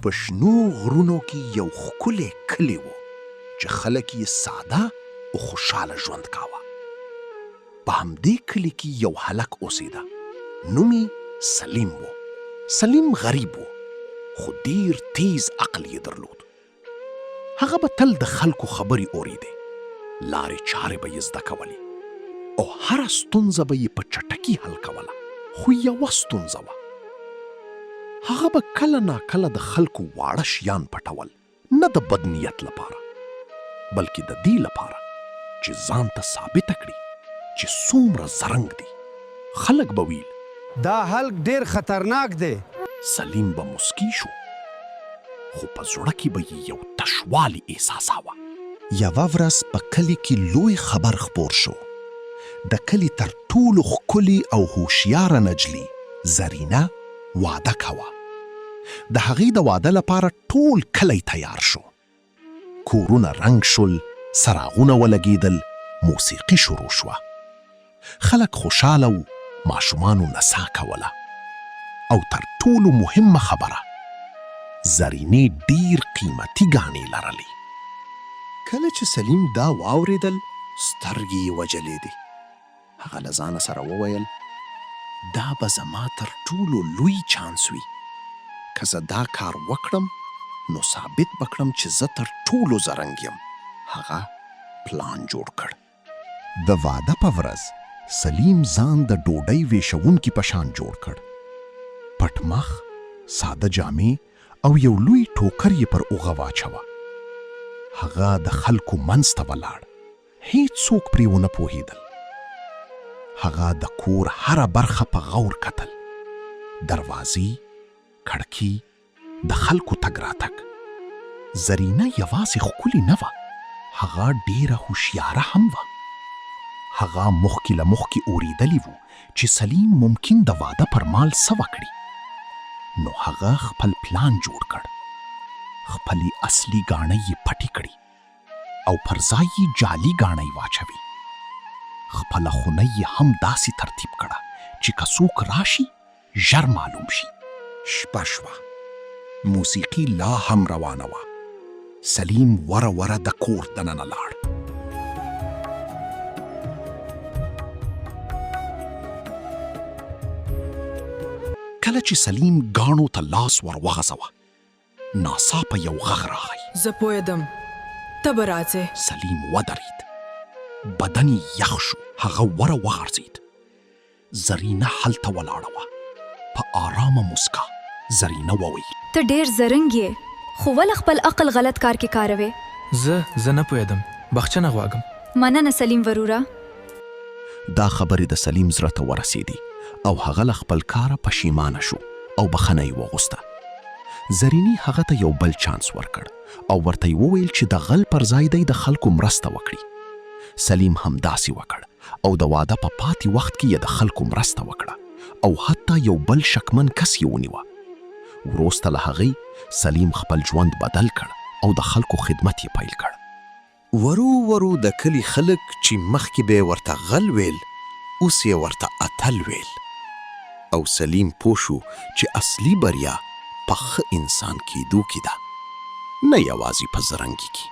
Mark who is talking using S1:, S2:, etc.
S1: په شنو غرونو کې یو ښکلی کلی و چې خلک یې ساده او خوشحاله ژوند کاوه. په همدې کلي کې یو هلک اوسېده. نوم یې سلیم و. سلیم غریب و خو ډیر تیز عقل یې درلود. هغه به تل د خلکو خبرې اورېدې. لارې چارې به یې زده کولې او هره ستونزه به یې په چټکي حل کوله. خو یوه ستونزه وه. هغه به کله ناکله د خلکو واړه شیان پټول، نه د بد نیت لپاره بلکې د دې لپاره چې ځان ته ثابته کړي چې څومره زرنګ دي. خلک به ویل
S2: دا هلک ډیر خطرناک دی.
S1: سلیم به مسکی شو خو په زړه کې به یې یو تشوالی احساساوه. یوه ورځ په کلي کې لوی خبر خپور شو. د کلي تر ټولو ښکلي او هوښیاره نجلۍ زرینه واده کوه. د هغې د واده لپاره ټول کلی تیار شو. کورونه رنګ شول، څراغونه ولګېدل، موسیقي شروع شوه. خلک خوشحاله وو، ماشومانو نڅا کوله. او تر ټولو مهمه خبره، زرینې ډیر قیمتي ګاڼې لرلې. کله چې سلیم دا واورېدل سترګې یې وجلېدې. هغه له ځانه سره وویل دا به زما تر ټولو لوی چانس وي. که زه دا کار وکړم نو ثابت به کړم چې زه تر ټولو زرنګ یم. هغه پلان جوړ کړ. د واده په ورځ سلیم ځان د ډوډۍ ویشونکي په شان جوړ کړ. پټ مخ، ساده جامې او یو لوی ټوکر یې پر اوږه واچوه. هغه د خلکو منځ ته ولاړ. هیڅوک پرې ونه پوهېدل. هغه د کور هره برخه په غور کتل. دروازې، کړکۍ، د خلکو تګ راتګ. زرینه یوازې ښکلې نه وه، هغه ډیره هوښیاره هم وه. هغه مخکې له مخکې اورېدلی و چې سلیم ممکن د واده پر مال څه وکړي. نو هغه خپل پلان جوړ کړ. خپلې اصلي ګاڼۍ یې پټې کړي او پر ځای یې جعلي ګاڼۍ واچوي. خپله خونه یې هم داسې ترتیب کړه چې که څوک راشي ژر معلوم شي. شپه شوه. موسیقي لا هم روانه وه. سلیم وره وره د کور دننه لاړ. کله چې سلیم ګاڼو ته لاس ور وغځوه ناڅاپه یو غږ راغی.
S3: زه پوهېدم ته به راځې.
S1: سلیم ودرېد. بدن یې یخ شو. هغه وره وغورځېد. زرینه هلته ولاړه وه په آرامه مسکا. زرینه وویل
S4: ته ډېر زرنګ یې خو ولې خپل عقل غلط کار کې کاروې؟
S5: زه نه پوهېدم. بخښنه غواړم.
S4: مننه سلیم وروره.
S1: دا خبرې د سلیم زړه ته ورسېدې او هغه له خپل کاره پښیمانه شو او بخښنه یې وغوښته. زرینې هغه ته یو بل چانس ورکړ او ورته یې وویل چې د غل پر ځای دی د خلکو مرسته وکړي. سلیم هم داسې وکړ او د واده په پاتې وخت کې یې د خلکو مرسته وکړه او حتی یو بل شکمن کس یې ونیوه. وروسته له هغې سلیم خپل ژوند بدل کړ او د خلکو خدمت یې پیل کړ. ورو ورو د کلي خلک چې مخکې به یې ورته غل ویل اوس یې ورته اتل ویل. او سلیم پوه شو چې اصلي بریا په ښه انسان کېدو کې ده، نه یوازې په زرنګي کې.